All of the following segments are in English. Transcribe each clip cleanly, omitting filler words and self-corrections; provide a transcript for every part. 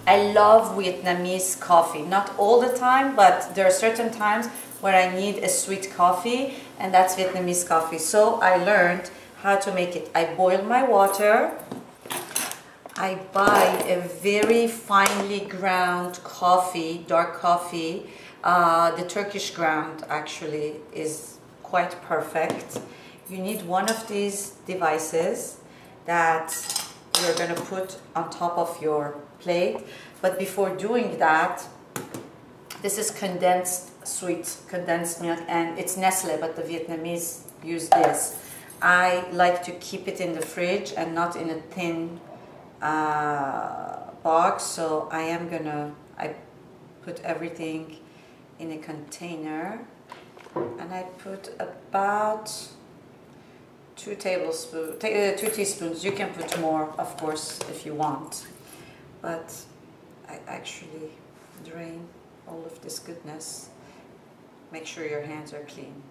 I love Vietnamese coffee, not all the time, but there are certain times where I need a sweet coffee, and that's Vietnamese coffee. So I learned how to make it. I boil my water. I buy a very finely ground coffee, dark coffee. The Turkish ground actually is quite perfect. You need one of these devices that you're going to put on top of your plate. But before doing that, this is condensed sweet, condensed milk, and it's Nestle, but the Vietnamese use this. I like to keep it in the fridge and not in a thin box, so I put everything in a container, and I put about 2 teaspoons. You can put more, of course, if you want, but I actually drain all of this goodness. Make sure your hands are clean,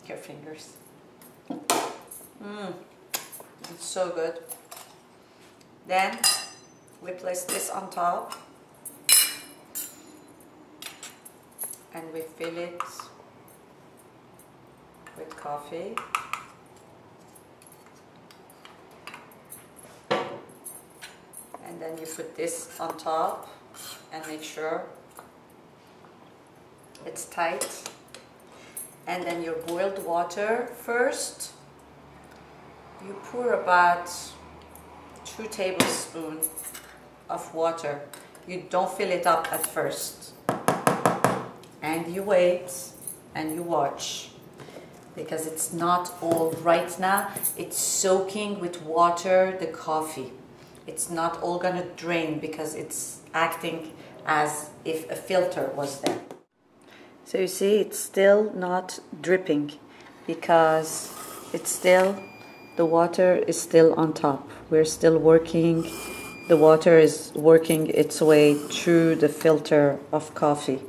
your fingers. It's so good. Then we place this on top and we fill it with coffee. And then you put this on top and make sure it's tight. And then your boiled water first. You pour about 2 tablespoons of water. You don't fill it up at first. And you wait and you watch, because it's not all right now. It's soaking with water, the coffee. It's not all gonna drain because it's acting as if a filter was there. So you see, it's still not dripping because it's still, the water is still on top. We're still working, the water is working its way through the filter of coffee.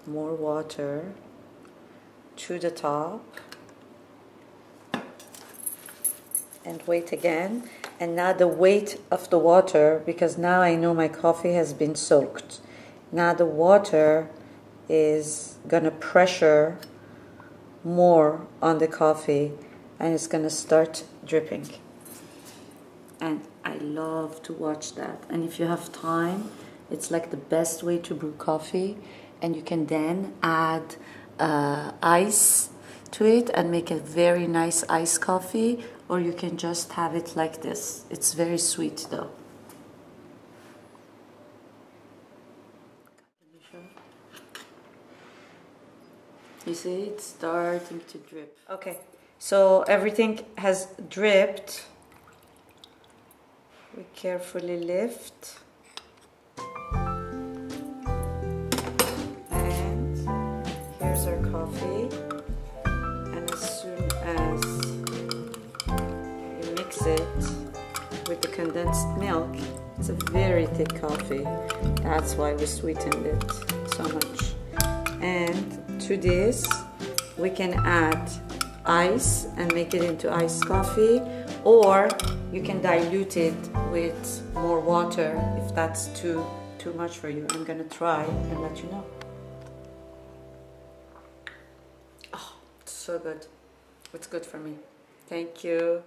More water to the top. And wait again. And now the weight of the water, because now I know my coffee has been soaked. Now the water is gonna pressure more on the coffee and it's gonna start dripping. And I love to watch that. And if you have time, it's like the best way to brew coffee. And you can then add ice to it and make a very nice iced coffee, or you can just have it like this. It's very sweet though. You see, it's starting to drip. Okay, so everything has dripped. We carefully lift. And here's our coffee. And as soon as you mix it with the condensed milk, it's a very thick coffee. That's why we sweetened it so much. And to this, we can add ice and make it into iced coffee, or you can dilute it with more water if that's too much for you. I'm gonna try and let you know. Oh, it's so good. It's good for me. Thank you.